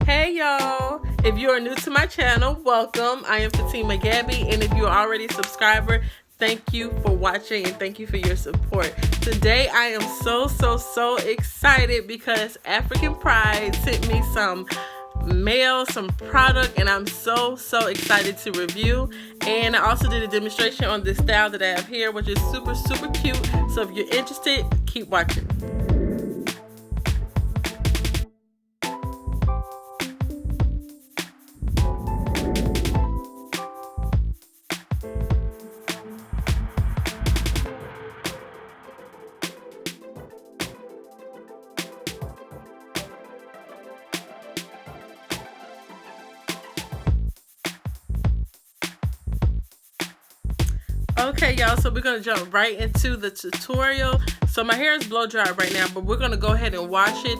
Hey y'all, if you are new to my channel, welcome. I am Fatima.gabbie, and if you're already a subscriber, thank you for watching and thank you for your support. Today I am so excited because African Pride sent me some mail, some product, and I'm so excited to review. And I also did a demonstration on this style that I have here, which is super cute. So if you're interested, keep watching. Okay y'all, so we're gonna jump right into the tutorial. So my hair is blow dried right now, but we're gonna go ahead and wash it,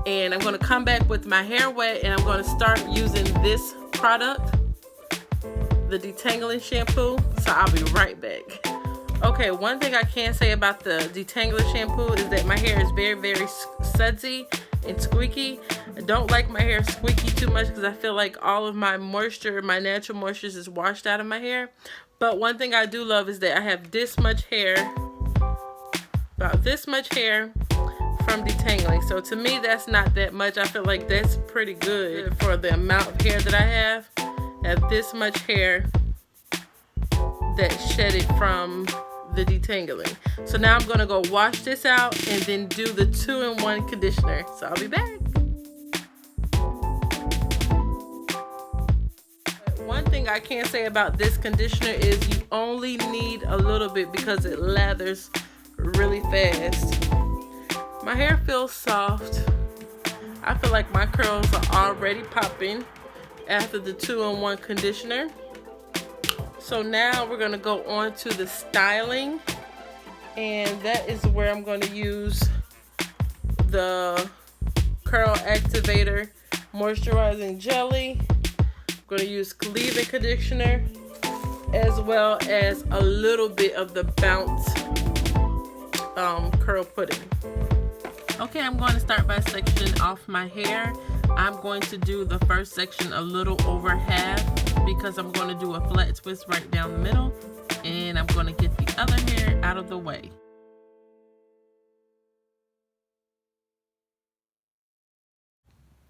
and I'm gonna come back with my hair wet, and I'm gonna start using this product, the Detangling Shampoo. So I'll be right back. Okay, one thing I can say about the Detangling Shampoo is that my hair is very sudsy and squeaky. I don't like my hair squeaky too much because I feel like all of my moisture, my natural moisture, is washed out of my hair. But one thing I do love is that I have this much hair, about this much hair from detangling. So to me, that's not that much. I feel like that's pretty good for the amount of hair that I have. I have this much hair that shedded from the detangling. So now I'm gonna go wash this out and then do the 2-in-1 conditioner. So I'll be back. One thing I can say about this conditioner is you only need a little bit because it lathers really fast. My hair feels soft. I feel like my curls are already popping after the 2-in-1 conditioner. So now we're gonna go on to the styling, and that is where I'm gonna use the Curl Activator Moisturizing Jelly. I'm going to use leave-in conditioner as well as a little bit of the Bounce curl pudding. Okay, I'm going to start by sectioning off my hair. I'm going to do the first section a little over half because I'm going to do a flat twist right down the middle, and I'm going to get the other hair out of the way.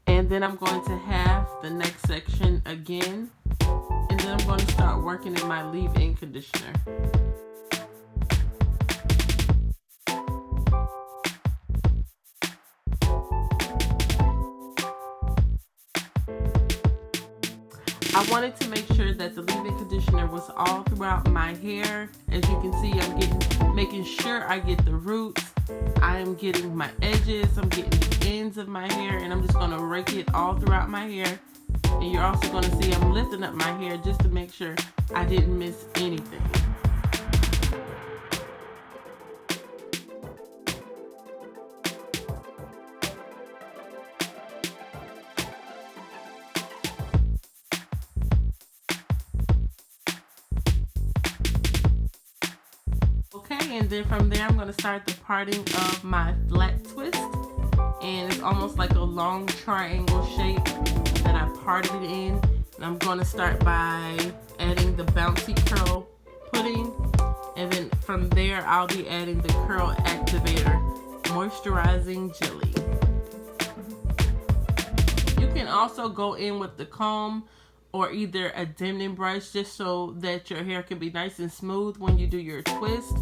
And then I'm going to have the next section again, and then I'm going to start working in my leave-in conditioner. I wanted to make sure that the leave-in conditioner was all throughout my hair. As you can see, I'm making sure I get the roots. I am getting my edges, I'm getting the ends of my hair, and I'm just going to rake it all throughout my hair. And you're also going to see I'm lifting up my hair just to make sure I didn't miss anything. Okay, and then from there I'm going to start the parting of my flat twist, and it's almost like a long triangle shape that I parted it in. And I'm going to start by adding the bouncy curl pudding, and then from there I'll be adding the Curl Activator Moisturizing Jelly. You can also go in with the comb or either a dimming brush just so that your hair can be nice and smooth when you do your twist.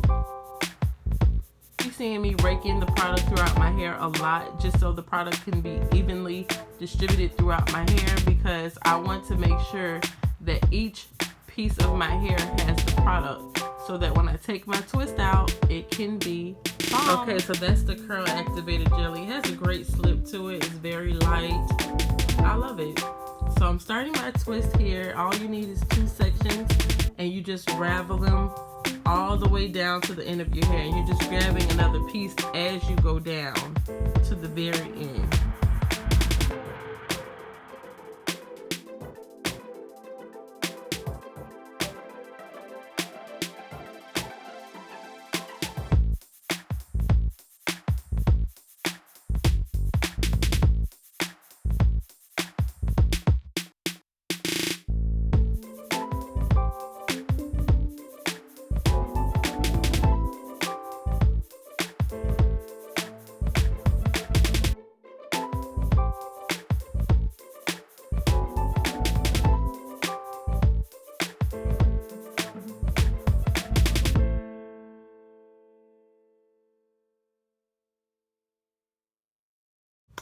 You're seeing me raking the product throughout my hair a lot just so the product can be evenly distributed throughout my hair, because I want to make sure that each piece of my hair has the product so that when I take my twist out, it can be bomb. Okay, so that's the Curl Activated Jelly. It has a great slip to it. It's very light. I love it. So I'm starting my twist here. All you need is 2 sections, and you just ravel them all the way down to the end of your hair, and you're just grabbing another piece as you go down to the very end.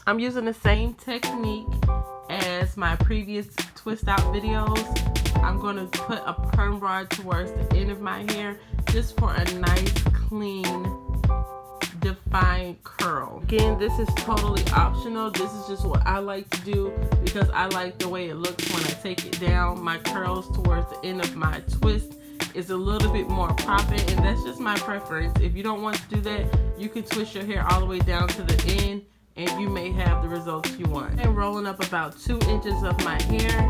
I'm using the same technique as my previous twist out videos. I'm going to put a perm rod towards the end of my hair just for a nice, clean, defined curl. Again, this is totally optional. This is just what I like to do because I like the way it looks when I take it down. My curls towards the end of my twist is a little bit more popping, and that's just my preference. If you don't want to do that, you can twist your hair all the way down to the end and you may have the results you want. And rolling up about 2 inches of my hair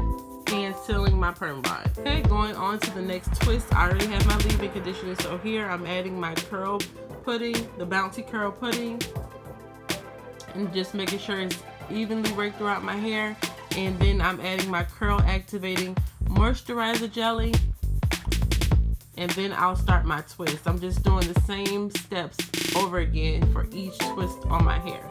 and sealing my perm rod. Okay, going on to the next twist. I already have my leave-in conditioner, so here I'm adding my curl pudding, the bouncy curl pudding, and just making sure it's evenly raked throughout my hair. And then I'm adding my curl activating moisturizer jelly, and then I'll start my twist. I'm just doing the same steps over again for each twist on my hair.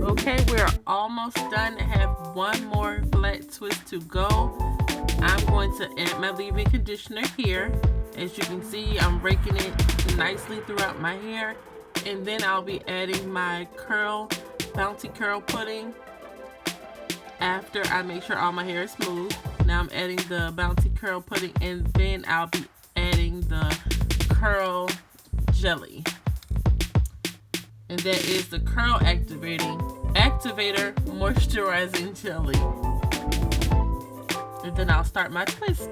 Okay, we're almost done. I have one more flat twist to go. I'm going to add my leave-in conditioner here. As you can see, I'm raking it nicely throughout my hair. And then I'll be adding my bouncy curl pudding after I make sure all my hair is smooth. Now I'm adding the bouncy curl pudding, and then I'll be adding the curl jelly. And that is the curl activator moisturizing jelly. And then I'll start my twist.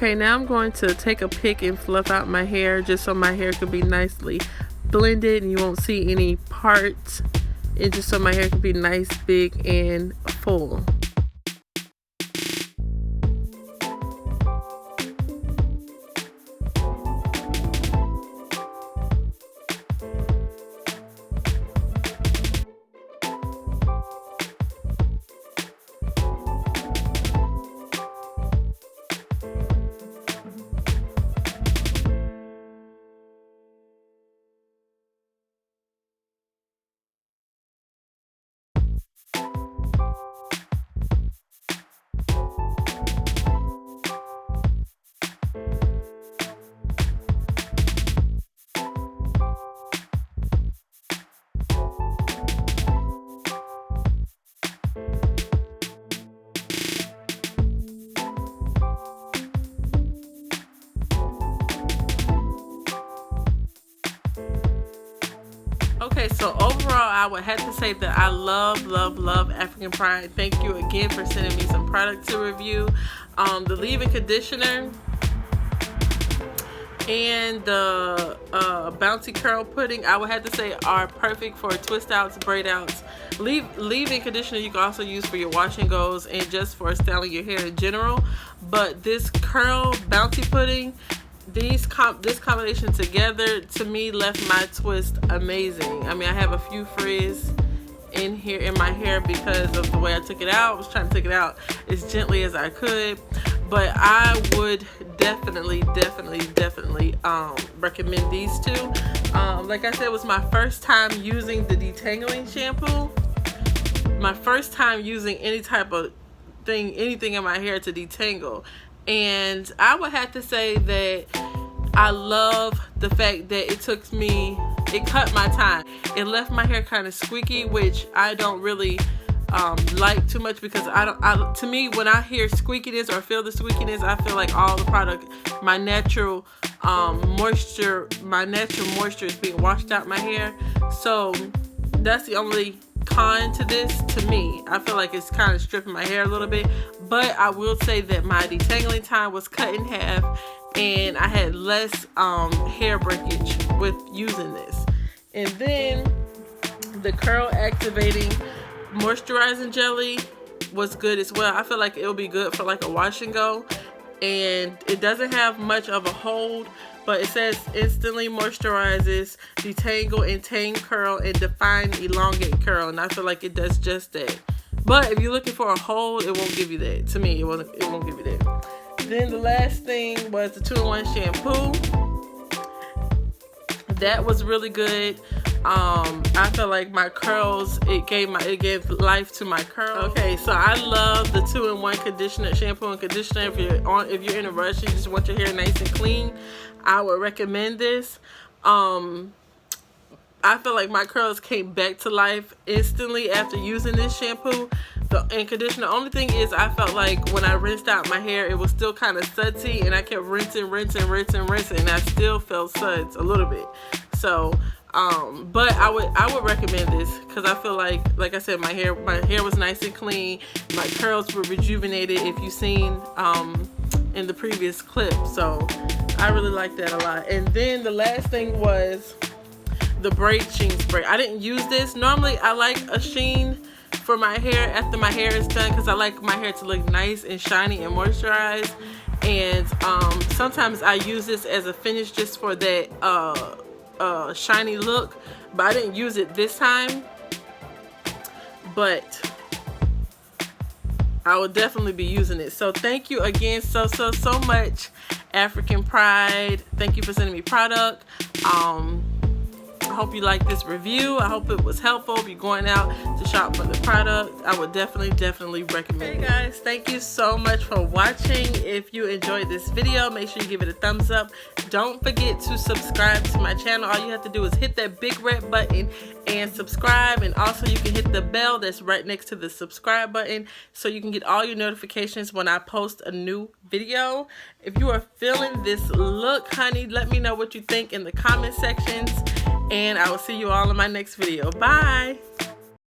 Okay, now I'm going to take a pick and fluff out my hair just so my hair could be nicely blended and you won't see any parts, and just so my hair could be nice, big, and full. Okay, so overall, I would have to say that I love African Pride. Thank you again for sending me some product to review. The leave-in conditioner and the bouncy curl pudding, I would have to say, are perfect for twist outs, braid outs. Leave-in conditioner you can also use for your wash and goes and just for styling your hair in general. But this curl bouncy pudding, this combination together to me left my twist amazing. I mean, I have a few frizz in here in my hair because of the way I took it out. I was trying to take it out as gently as I could, but I would definitely recommend these two. Like I said, it was my first time using the Detangling Shampoo, my first time using any type of anything in my hair to detangle. And I would have to say that I love the fact that it cut my time. It left my hair kind of squeaky, which I don't really like too much, because to me, when I hear squeakiness or feel the squeakiness, I feel like all the product, my natural moisture is being washed out my hair. So that's the only con to this. To me, I feel like it's kind of stripping my hair a little bit, but I will say that my detangling time was cut in half and I had less hair breakage with using this. And then the curl activating moisturizing jelly was good as well. I feel like it'll be good for like a wash and go, and it doesn't have much of a hold, but it says instantly moisturizes, detangle and tang curl, and define elongate curl, and I feel like it does just that. But if you're looking for a hold, it won't give you that. To me, it won't give you that. Then the last thing was the 2-in-1 shampoo. That was really good. I feel like my curls, it gave life to my curls. Okay, so I love the 2-in-1 conditioner, shampoo and conditioner. If you're in a rush and you just want your hair nice and clean, I would recommend this. I feel like my curls came back to life instantly after using this shampoo and conditioner. The only thing is, I felt like when I rinsed out my hair, it was still kind of sudsy, and I kept rinsing, and I still felt suds a little bit. So, but I would recommend this because I feel like I said, my hair was nice and clean. My curls were rejuvenated, if you've seen in the previous clip. So I really like that a lot. And then the last thing was the braid sheen spray. I didn't use this. Normally I like a sheen for my hair after my hair is done, because I like my hair to look nice and shiny and moisturized. And sometimes I use this as a finish just for that shiny look, but I didn't use it this time. But I will definitely be using it. So thank you again so much, African Pride. Thank you for sending me product. I hope you like this review. I hope it was helpful. If you're going out to shop for the product, I would definitely recommend it. Hey guys, thank you so much for watching. If you enjoyed this video, make sure you give it a thumbs up. Don't forget to subscribe to my channel. All you have to do is hit that big red button and subscribe, and also you can hit the bell that's right next to the subscribe button so you can get all your notifications when I post a new video. If you are feeling this look, honey, let me know what you think in the comment sections, and I will see you all in my next video. Bye.